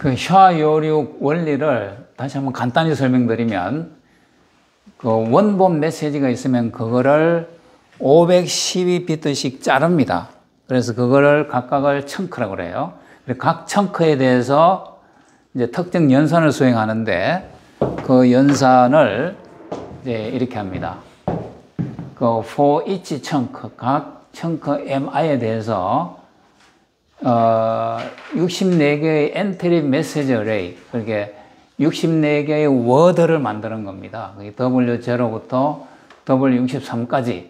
그 샤56 원리를 다시 한번 간단히 설명드리면, 그 원본 메시지가 있으면 그거를 512비트씩 자릅니다. 그래서 그거를 각각을 청크라고 그래요. 각 청크에 대해서 이제 특정 연산을 수행하는데, 그 연산을 이제 이렇게 합니다. 그 for each chunk, 각 청크 MI에 대해서 64개의 엔트리 메시지 어레이, 그렇게 64개의 워드를 만드는 겁니다. W0부터 W63까지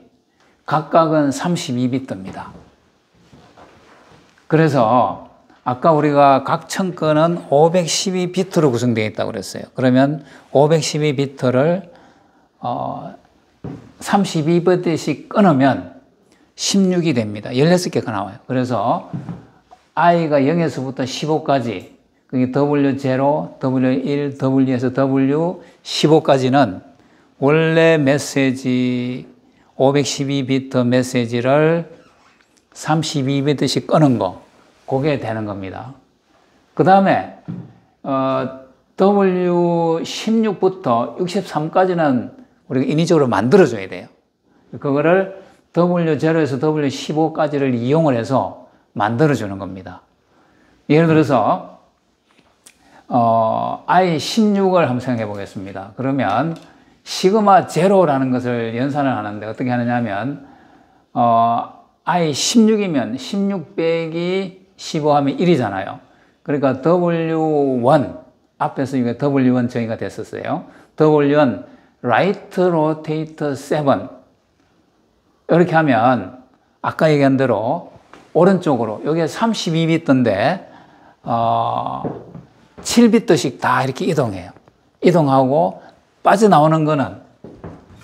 각각은 32비트입니다. 그래서 아까 우리가 각 청크는 512비트로 구성되어 있다고 그랬어요. 그러면 512비트를 32비트씩 끊으면 16이 됩니다. 16개가 나와요. 그래서 i가 0에서부터 15까지, 그게 W0, W1, W에서 W15까지는 원래 메시지 512비트 메시지를 32비트씩 끊은 거, 그게 되는 겁니다. 그 다음에 W16부터 63까지는 우리가 인위적으로 만들어줘야 돼요. 그거를 W0에서 W15까지를 이용을 해서 만들어주는 겁니다. 예를 들어서 I16을 한번 생각해 보겠습니다. 그러면 시그마 제로라는 것을 연산을 하는데 어떻게 하느냐면 I16이면 16 빼기 15 하면 1이잖아요. 그러니까 W1 앞에서 이게 W1 정의가 됐었어요. W1 right rotate 7 이렇게 하면 아까 얘기한 대로 오른쪽으로 여기에 32비트인데 7비트씩 다 이렇게 이동해요. 이동하고 빠져나오는 거는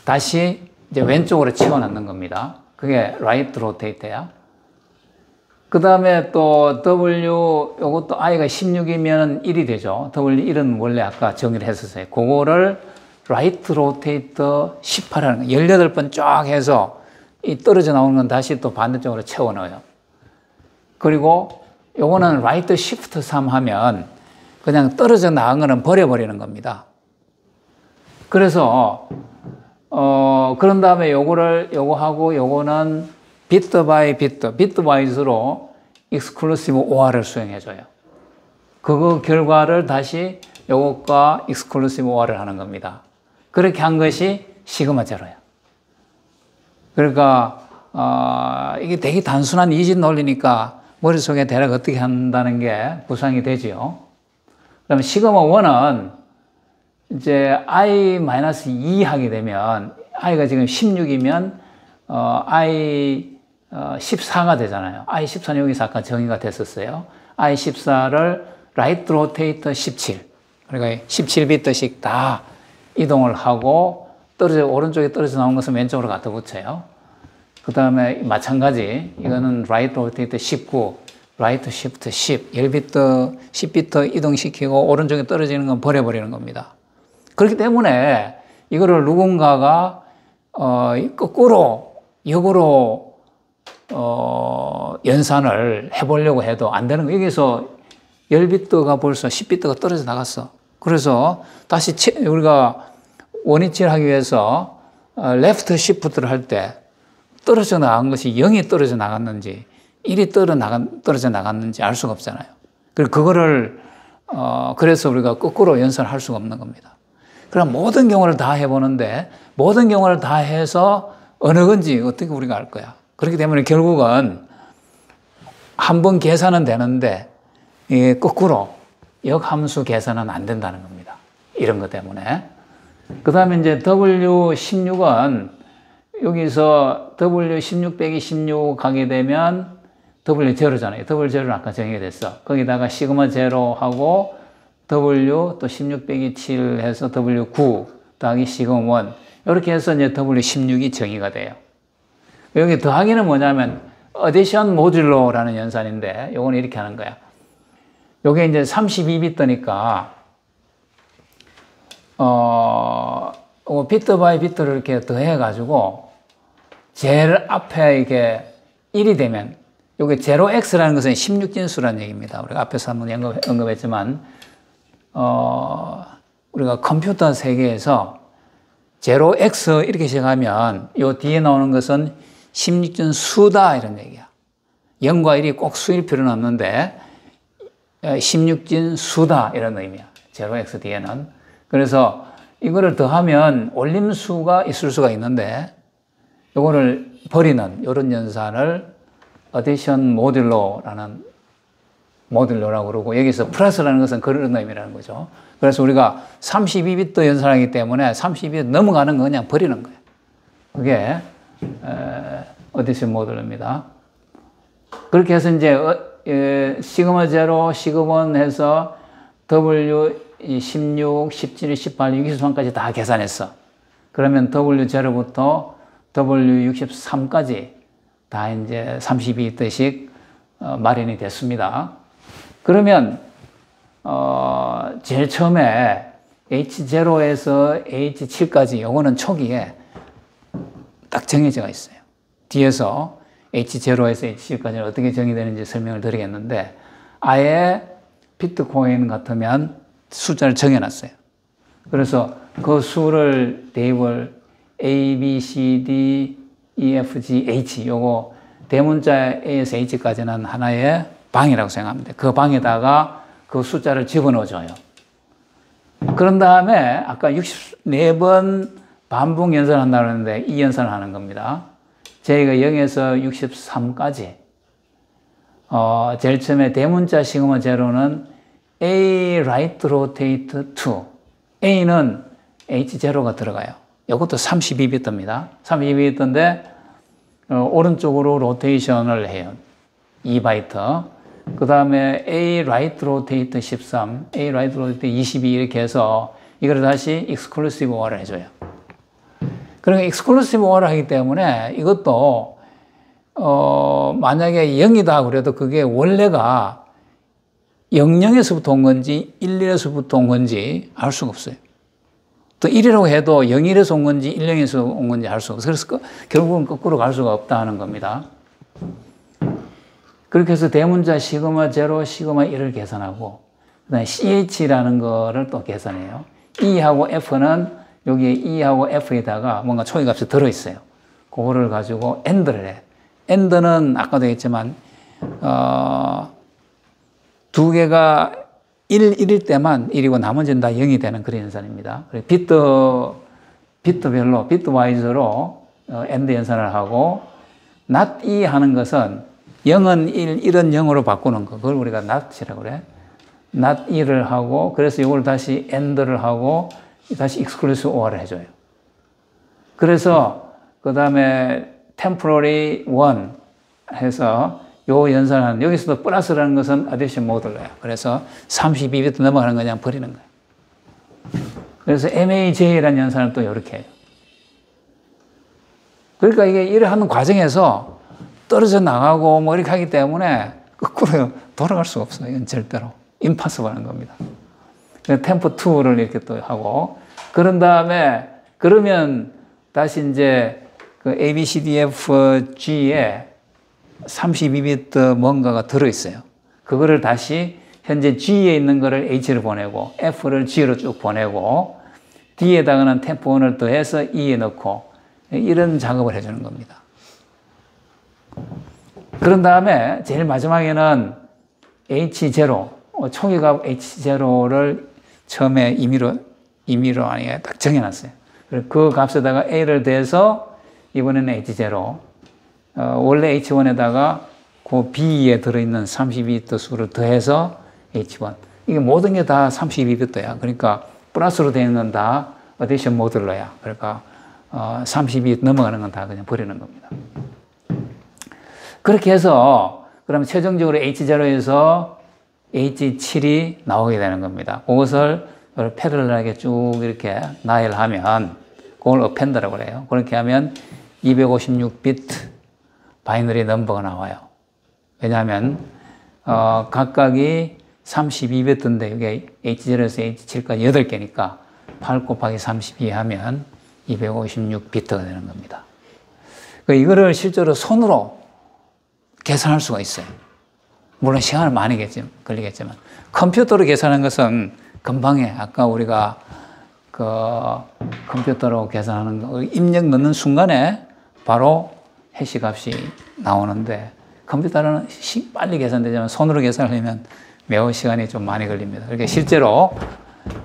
다시 이제 왼쪽으로 치워넣는 겁니다. 그게 right rotate야. 그 다음에 또 요것도 i가 16이면 1이 되죠. W1은 원래 아까 정의를 했었어요. 그거를 right rotate 18하는 거. 18번 쫙 해서 이 떨어져 나오는 건 다시 또 반대쪽으로 채워 넣어요. 그리고 요거는 right shift 3 하면 그냥 떨어져 나간 거는 버려버리는 겁니다. 그래서 그런 다음에 요거하고 요거는 비트 바이 비트, 비트 바이스로 exclusive OR을 수행해줘요. 그거 결과를 다시 요것과 exclusive OR을 하는 겁니다. 그렇게 한 것이 시그마 제로예요. 그러니까 이게 되게 단순한 이진 논리니까 머릿속에 대략 어떻게 한다는 게 구상이 되지요. 그러면 시그마 1은 이제 i-2 하게 되면 i가 지금 16이면 i14가 되잖아요. i14는 여기서 아까 정의가 됐었어요. i14를 right rotate 17. 그러니까 17비트씩 다 이동을 하고 오른쪽에 떨어져 나온 것은 왼쪽으로 갖다 붙여요. 그 다음에 마찬가지 이거는 right rotate 19, right shift 10, 10비트, 10비트 이동시키고 오른쪽에 떨어지는 건 버려버리는 겁니다. 그렇기 때문에 이거를 누군가가 거꾸로 역으로 연산을 해보려고 해도 안 되는 거예요. 여기서 10비트가 벌써 10비트가 떨어져 나갔어. 그래서 다시 우리가 원위치를 하기 위해서 left shift를 할 때 떨어져 나간 것이 0이 떨어져 나갔는지 1이 떨어져 나갔는지 알 수가 없잖아요. 그거를 그래서 우리가 거꾸로 연산을 할 수가 없는 겁니다. 그럼 모든 경우를 다 해보는데 모든 경우를 다 해서 어느 건지 어떻게 우리가 알 거야. 그렇기 때문에 결국은 한 번 계산은 되는데 거꾸로 역함수 계산은 안 된다는 겁니다. 이런 것 때문에. 그 다음에 이제 W16은 여기서 W16 빼기 16 가게 되면 W0잖아요. W0는 아까 정의가 됐어. 거기다가 시그마 제로하고 W 또 16 빼기 7 해서 W9 더하기 시그마 1 이렇게 해서 이제 W16이 정의가 돼요. 여기 더하기는 뭐냐면 어디션 모듈로라는 연산인데 요거는 이렇게 하는 거야. 요게 이제 32비트니까 비트 바이 비트를 이렇게 더해 가지고 제일 앞에 이게 1이 되면 요게 0x라는 것은 16진수라는 얘기입니다. 우리가 앞에서 한번 언급했지만, 우리가 컴퓨터 세계에서 0x 이렇게 시작하면 요 뒤에 나오는 것은 16진수다 이런 얘기야. 0과 1이 꼭 수일 필요는 없는데 16진수다 이런 의미야. 0x 뒤에는. 그래서 이거를 더하면 올림수가 있을 수가 있는데 요거를 버리는 이런 연산을 어디션 모듈로라는 모듈로라고 그러고 여기서 플러스라는 것은 그런 의미라는 거죠. 그래서 우리가 32비트 연산하기 때문에 32비트 넘어가는 거 그냥 버리는 거예요. 그게 어디션 모듈로입니다. 그렇게 해서 이제 시그마 제로, 시그마 1 해서 W 16, 17, 18, 63까지 다 계산했어. 그러면 W 제로부터 W 63까지 다 이제 32비트씩 마련이 됐습니다. 그러면 제일 처음에 H0에서 H7까지 요거는 초기에 딱 정해져 있어요. 뒤에서 H0에서 H7까지는 어떻게 정의되는지 설명을 드리겠는데 아예 비트코인 같으면 숫자를 정해놨어요. 그래서 그 수를 대입을 A, B, C, D, E, F, G, H 요거 대문자 A에서 H까지는 하나의 방이라고 생각합니다. 그 방에다가 그 숫자를 집어넣어줘요. 그런 다음에 아까 64번 반복 연산을 한다고 했는데 이 연산을 하는 겁니다. 저희가 0에서 63까지 제일 처음에 대문자 시그마 제로는 A right rotate to A는 H0가 들어가요. 이것도 32비트입니다. 32비트인데 오른쪽으로 로테이션을 해요. 2바이트. 그 다음에 A right rotate 13, A right rotate 22 이렇게 해서 이걸 다시 exclusive OR을 해줘요. 그러니까 exclusive OR을 하기 때문에 이것도 만약에 0이다 그래도 그게 원래가 00에서부터 온 건지 11에서부터 온 건지 알 수가 없어요. 또 1이라고 해도 01에서 온 건지 10에서 온 건지 알 수가 없어요. 그래서 결국은 거꾸로 갈 수가 없다는 겁니다. 그렇게 해서 대문자 시그마 0, 시그마 1을 계산하고 그 다음에 CH라는 거를 또 계산해요. E하고 F는 여기에 E하고 F에다가 뭔가 초기값이 들어있어요. 그거를 가지고 AND를 해. AND는 아까도 했지만 두 개가 1일 때만 1이고 나머지는 다 0이 되는 그런 연산입니다. 비트별로, 비트와이즈로 AND 연산을 하고 not E 하는 것은 0은 1, 1은 0으로 바꾸는 거. 그걸 우리가 not이라고 그래. not E를 하고 그래서 이걸 다시 AND를 하고 다시 exclusive OR을 해줘요. 그래서 그 다음에 temporary 1 해서 요 연산하는, 여기서도 플러스라는 것은 addition 모듈로야. 그래서 32비트 넘어가는 거 그냥 버리는 거야. 그래서 MAJ라는 연산을 또 이렇게 해요. 그러니까 이게 일을 하는 과정에서 떨어져 나가고 뭐 이렇게 하기 때문에 거꾸로 돌아갈 수가 없어요. 이건 절대로. impossible 하는 겁니다. 템포 2를 이렇게 또 하고, 그런 다음에, 그러면 다시 이제 그 A, B, C, D, F, G에 32비트 뭔가가 들어있어요. 그거를 다시 현재 G에 있는 거를 H로 보내고 F를 G로 쭉 보내고 D에다가는 템포 1을 더해서 E에 넣고 이런 작업을 해주는 겁니다. 그런 다음에 제일 마지막에는 H0, 초기값 H0를 처음에 임의로 아니게 딱 정해놨어요. 그 값에다가 A를 더해서 이번에는 H0, 원래 H1에다가 그 B에 들어있는 32비트 수를 더해서 H1. 이게 모든 게 다 32비트야. 그러니까 플러스로 되어 있는 건 다 어디션 모듈로야. 그러니까 32비트 넘어가는 건 다 그냥 버리는 겁니다. 그렇게 해서 그러면 최종적으로 H0에서 H7이 나오게 되는 겁니다. 그것을 패럴하게 쭉 이렇게 나열하면 그걸 어펜더라고 그래요. 그렇게 하면 256비트 바이너리 넘버가 나와요. 왜냐하면 각각이 32비트인데 이게 H0에서 H7까지 8개니까 8 곱하기 32 하면 256비트가 되는 겁니다. 이거를 실제로 손으로 계산할 수가 있어요. 물론 시간은 많이 걸리겠지만. 컴퓨터로 계산하는 것은 금방 해. 아까 우리가 그 컴퓨터로 계산하는 거, 입력 넣는 순간에 바로 해시 값이 나오는데, 컴퓨터는 빨리 계산되지만 손으로 계산하려면 매우 시간이 좀 많이 걸립니다. 그러니까 실제로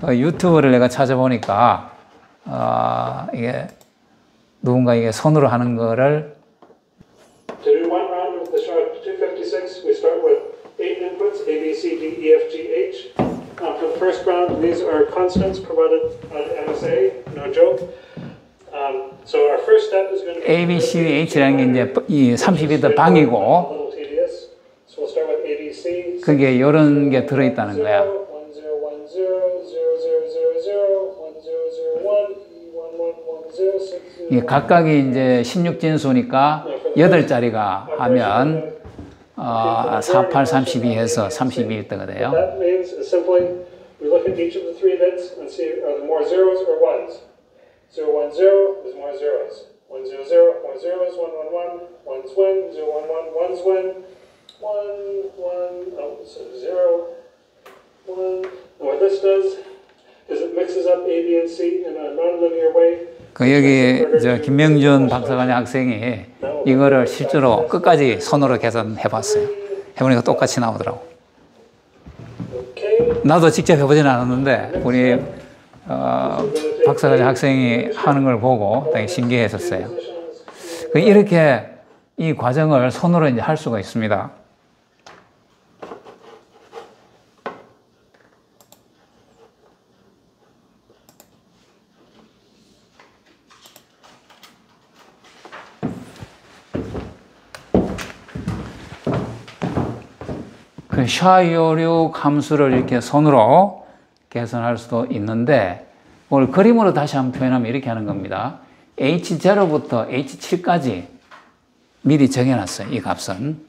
유튜브를 내가 찾아보니까 이게 누군가 이게 손으로 하는 거를 To do one round of the sharp 256, we start with 8 inputs, A, B, C, D, E, F, G, H. For the first round, these are constants provided by the MSA, no joke. So our first step is going to be A, B, C, D, H라는 게 이제 이 32더 방이고, a little tedious. So we'll start with A, B, C. 그게 이런 게 들어있다는 거야. 10, 10, 10, 0, 0, 0, 0, 0, 0, 10, 10, 10, 10, 6, 이 각각이 이제 16진수니까 8자리가 하면 48, 32 해서 32비트가 돼요. That means is simply we look at each of the 3 bits and see are there more zeros or ones. 0, 1, 0, there's more zeros. 1, 0, 0, more zeros. 1, 1, 1, ones win. 0, 1, 1, ones win. 1, 1, oh, so 0, 1. And what this does is it mixes up A, B, and C in a non-linear way. 그 여기 저 김명준 박사과정 학생이 이거를 실제로 끝까지 손으로 계산해봤어요. 해보니까 똑같이 나오더라고. 나도 직접 해보지는 않았는데 우리 박사과정 학생이 하는 걸 보고 되게 신기했었어요. 이렇게 이 과정을 손으로 이제 할 수가 있습니다. 그 샤이오류 함수를 이렇게 손으로 계산할 수도 있는데, 오늘 그림으로 다시 한번 표현하면 이렇게 하는 겁니다. H0부터 H7까지 미리 정해놨어요. 이 값은.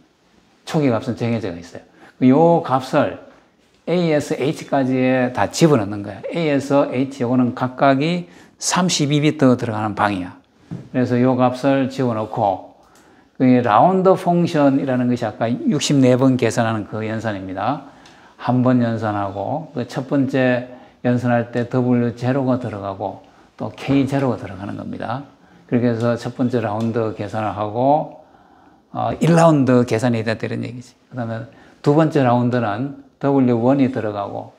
초기 값은 정해져 있어요. 이 값을 A에서 H까지에 다 집어넣는 거예요. A에서 H, 요거는 각각이 32비트 들어가는 방이야. 그래서 이 값을 집어넣고, 라운드 펑션이라는 것이 아까 64번 계산하는 그 연산입니다. 한 번 연산하고, 그 첫 번째 연산할 때 W0가 들어가고, 또 K0가 들어가는 겁니다. 그렇게 해서 첫 번째 라운드 계산을 하고, 1라운드 계산이 됐다 이런 얘기지. 그 다음에 두 번째 라운드는 W1이 들어가고,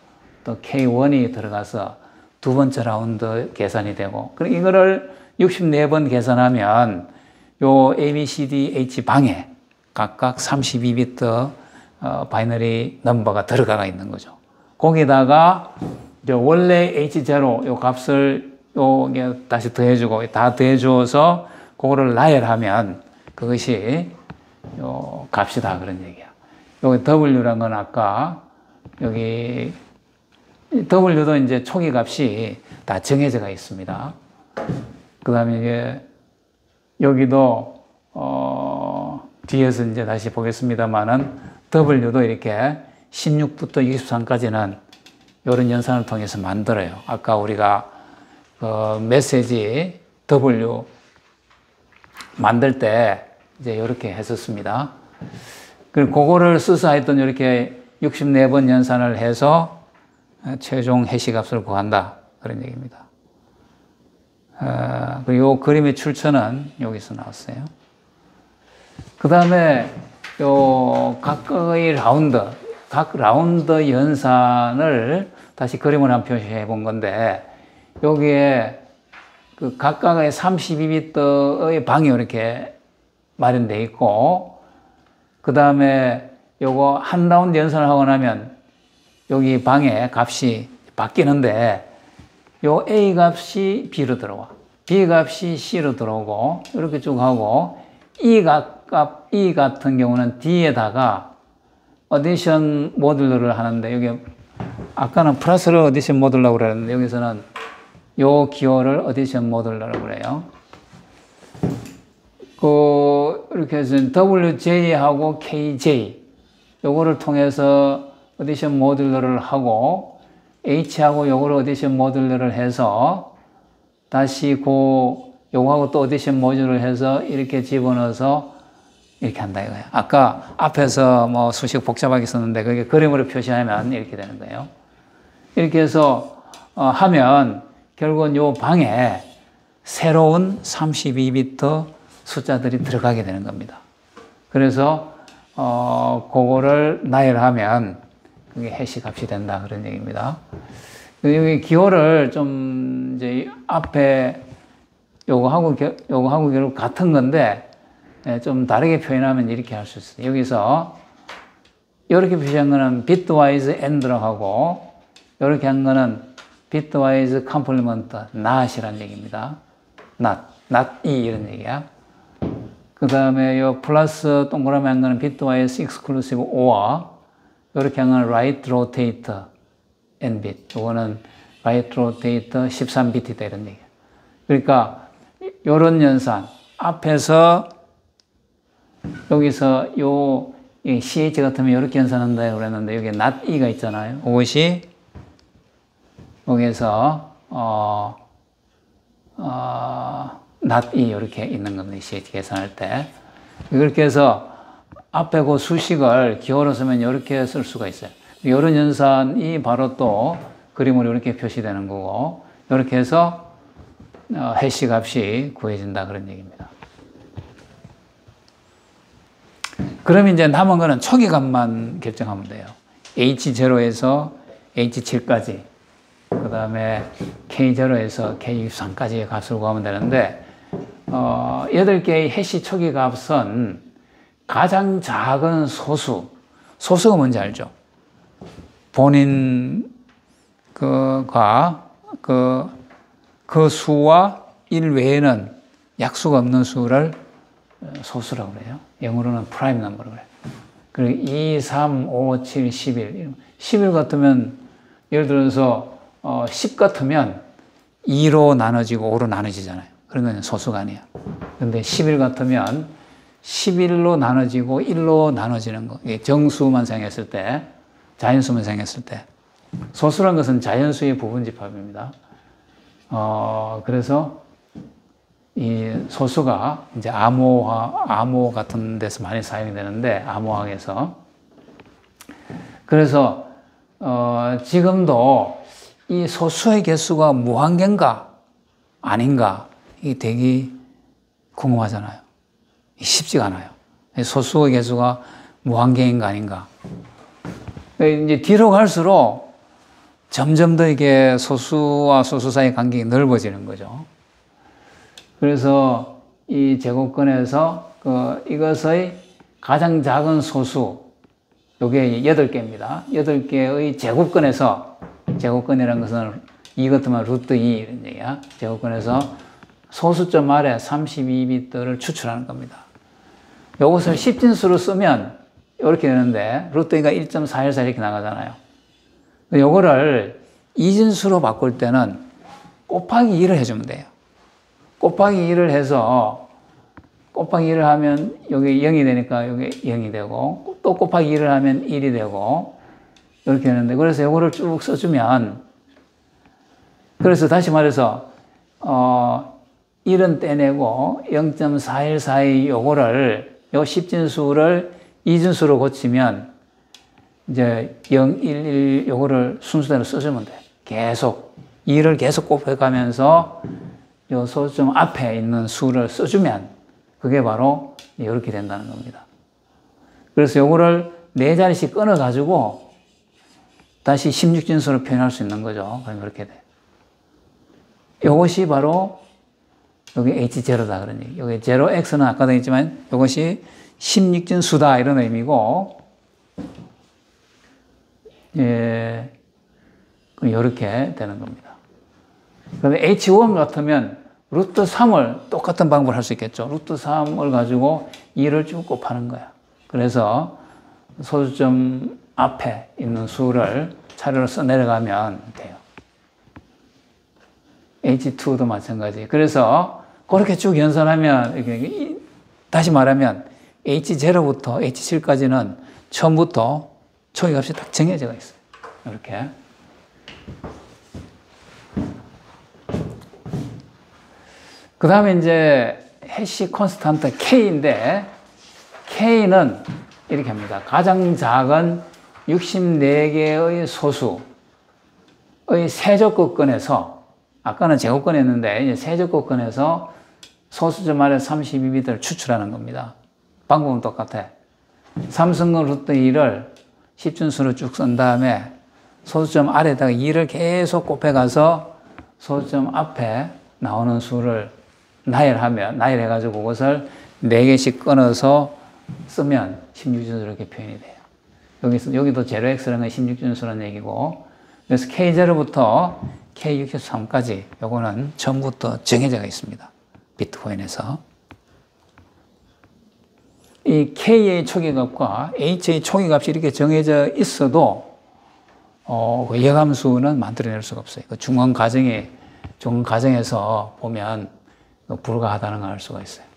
또 K1이 들어가서 두 번째 라운드 계산이 되고, 그럼 이거를 64번 계산하면 요 A, B, C, D, H 방에 각각 32비트 바이너리 넘버가 들어가 있는 거죠. 거기다가 원래 H0 요 값을 요 다시 더해주고 다 더해주어서 그거를 나열하면 그것이 요 값이다 그런 얘기야. 여기 W란 건 아까 여기 W도 이제 초기 값이 다 정해져가 있습니다. 그 다음에 이제 여기도 뒤에서 이제 다시 보겠습니다만은 W도 이렇게 16부터 63까지는 이런 연산을 통해서 만들어요. 아까 우리가 메시지 W 만들 때 이제 이렇게 했었습니다. 그리고 그거를 써서 하여튼 이렇게 64번 연산을 해서 최종 해시 값을 구한다. 그런 얘기입니다. 그리고 이 그림의 출처는 여기서 나왔어요. 그 다음에 요 각각의 라운드, 각 라운드 연산을 다시 그림을 한번 표시해 본 건데, 여기에 그 각각의 32비트의 방이 이렇게 마련되어 있고, 그 다음에 요거 한 라운드 연산을 하고 나면 여기 방에 값이 바뀌는데, 요 A 값이 B로 들어와. B 값이 C로 들어오고, 이렇게 쭉 하고, E 같은 경우는 D에다가 어디션 모듈러를 하는데, 여기, 아까는 플러스를 어디션 모듈러라고 그랬는데, 여기서는 요 기호를 어디션 모듈러라고 그래요. 이렇게 해서 WJ하고 KJ, 요거를 통해서 어디션 모듈러를 하고, H하고 요거를 어디션 모듈러를 해서 다시 요거하고 또 어디션 모듈을 해서 이렇게 집어넣어서 이렇게 한다 이거예요. 아까 앞에서 뭐 수식 복잡하게 썼는데 그게 그림으로 표시하면 이렇게 되는 거예요. 이렇게 해서 하면 결국은 요 방에 새로운 32비트 숫자들이 들어가게 되는 겁니다. 그래서 그거를 나열하면 그게 해시 값이 된다 그런 얘기입니다. 여기 기호를 좀 이제 앞에 요거하고 결국 같은 건데 좀 다르게 표현하면 이렇게 할 수 있어요. 여기서 이렇게 표시한 거는 bitwise and라고 하고 이렇게 한 거는 bitwise complement not이라는 얘기입니다. not e 이런 얘기야. 그 다음에 요 플러스 동그라미 한 거는 bitwise exclusive or 이렇게 한 거는 right rotate n bit. 요거는 right rotate 13bit이다 이런 얘기야. 그러니까 요런 연산 앞에서 여기서 요 CH 같으면 이렇게 연산한다 그랬는데 여기 not e가 있잖아요. 그것이 여기서 not e 이렇게 있는 겁니다. CH 계산할 때. 그렇게 해서 앞에 그 수식을 기호로 쓰면 이렇게 쓸 수가 있어요. 이런 연산이 바로 또 그림으로 이렇게 표시되는 거고 이렇게 해서 해시 값이 구해진다 그런 얘기입니다. 그럼 이제 남은 거는 초기 값만 결정하면 돼요. H0에서 H7까지 그 다음에 K0에서 K63까지의 값을 구하면 되는데 8개의 해시 초기 값은 가장 작은 소수가 뭔지 알죠? 본인 그 수와 1 외에는 약수가 없는 수를 소수라고 그래요. 영어로는 프라임 넘버라고 그래요. 그리고 2, 3, 5, 7, 11. 11 같으면 예를 들어서 10 같으면 2로 나눠지고 5로 나눠지잖아요. 그런 건 소수가 아니야. 근데 11 같으면 11로 나눠지고 1로 나눠지는 거. 이게 정수만 생겼을 때, 자연수만 생겼을 때. 소수란 것은 자연수의 부분집합입니다. 그래서 이 소수가 이제 암호 같은 데서 많이 사용이 되는데, 암호학에서. 그래서, 지금도 이 소수의 개수가 무한계인가, 아닌가, 이게 되게 궁금하잖아요. 쉽지가 않아요. 소수의 개수가 무한계인가, 아닌가. 이제 뒤로 갈수록 점점 더 이게 소수와 소수 사이의 간격이 넓어지는 거죠. 그래서 이 제곱근에서 이것의 가장 작은 소수, 요게 8개입니다. 8개의 제곱근에서, 제곱근이라는 것은 2 같으면 루트 2 이런 얘기야. 제곱근에서 소수점 아래 32비트를 추출하는 겁니다. 요것을 10진수로 쓰면 이렇게 되는데, 루트 2가 1.414 이렇게 나가잖아요. 요거를 2진수로 바꿀 때는 곱하기 2를 해주면 돼요. 곱하기 2를 해서 곱하기 2를 하면 여기 0이 되니까 여기 0이 되고 또 곱하기 2를 하면 1이 되고 이렇게 되는데 그래서 요거를 쭉 써주면 그래서 다시 말해서 1은 떼내고 0.414의 요거를 요 10진수를 2진수로 고치면 이제 0, 1, 1 요거를 순서대로 써주면 돼. 계속 2를 계속 곱해가면서 요 소수점 앞에 있는 수를 써주면 그게 바로 이렇게 된다는 겁니다. 그래서 요거를 4자리씩 끊어가지고 다시 16진수로 표현할 수 있는 거죠. 그럼 그렇게 돼. 요것이 바로 여기 H0다 그런 얘기. 여기 0x는 아까도 했지만 요것이 16진수다 이런 의미고 예, 이렇게 되는 겁니다. 그다음에 H1 같으면 루트 3을 똑같은 방법을 할 수 있겠죠. 루트 3을 가지고 2를 쭉 곱하는 거야. 그래서 소수점 앞에 있는 수를 차례로 써 내려가면 돼요. H2도 마찬가지. 그래서 그렇게 쭉 연산하면 이렇게 다시 말하면 H0부터 H7까지는 처음부터 초기값이 딱 정해져 있어요. 이렇게. 그 다음에 이제 해시 콘스탄트 K인데 K는 이렇게 합니다. 가장 작은 64개의 소수의 세제곱근에서, 아까는 제곱근이었는데 이제 세제곱근에서 소수점 아래 32비트를 추출하는 겁니다. 방법은 똑같아. 삼성근 루트 2를 10준수로 쭉 쓴 다음에 소수점 아래에다가 2를 계속 곱해가서 소수점 앞에 나오는 수를 나열해가지고 그것을 4개씩 끊어서 쓰면 16준수 이렇게 표현이 돼요. 여기도 0x라는 건 16준수라는 얘기고, 그래서 K0부터 K63까지 요거는 처음부터 정해져 있습니다. 비트코인에서. 이 K의 초기값과 H의 초기값이 이렇게 정해져 있어도 그 예감수는 만들어낼 수가 없어요. 그 중간 과정에서 보면 불가하다는 걸 알 수가 있어요.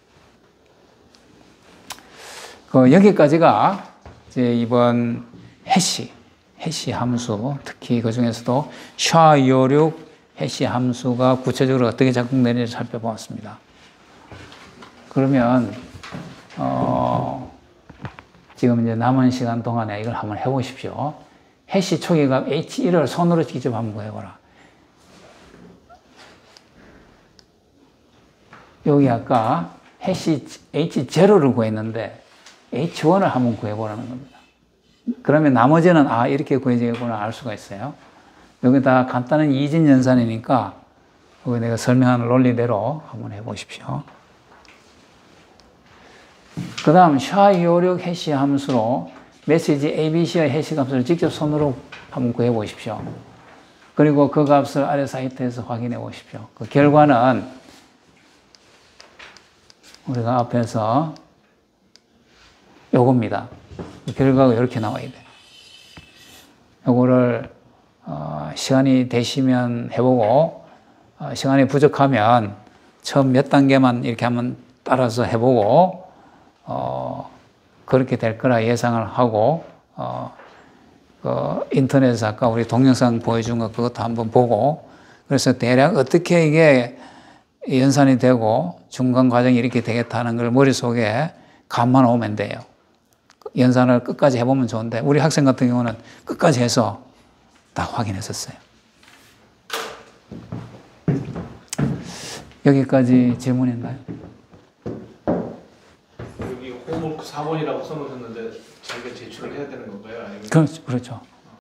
여기까지가 이제 이번 해시 함수, 특히 그 중에서도 SHA-256 해시 함수가 구체적으로 어떻게 작동되는지 살펴보았습니다. 그러면 지금 이제 남은 시간 동안에 이걸 한번 해보십시오. 해시 초기값 H1을 손으로 직접 한번 해보라. 여기 아까 해시 H0를 구했는데 H1을 한번 구해보라는 겁니다. 그러면 나머지는 이렇게 구해지겠구나 알 수가 있어요. 여기다 간단한 이진 연산이니까 여기 내가 설명하는 논리대로 한번 해보십시오. 그 다음 SHA-256 해시 함수로 메시지 ABC의 해시 값을 직접 손으로 한번 구해 보십시오. 그리고 그 값을 아래 사이트에서 확인해 보십시오. 그 결과는 우리가 앞에서 요겁니다. 그 결과가 이렇게 나와야 돼요. 요거를 시간이 되시면 해보고 시간이 부족하면 처음 몇 단계만 이렇게 한번 따라서 해보고 그렇게 될 거라 예상을 하고, 인터넷에서 아까 우리 동영상 보여준 거 그것도 한번 보고, 그래서 대략 어떻게 이게 연산이 되고 중간 과정이 이렇게 되겠다는 걸 머릿속에 감만 오면 돼요. 연산을 끝까지 해보면 좋은데, 우리 학생 같은 경우는 끝까지 해서 다 확인했었어요. 여기까지 질문 있나요? 여기 호문크 4번이라고 써놓으셨는데 자기가 제출을 해야 되는 건가요? 아니면 그렇죠.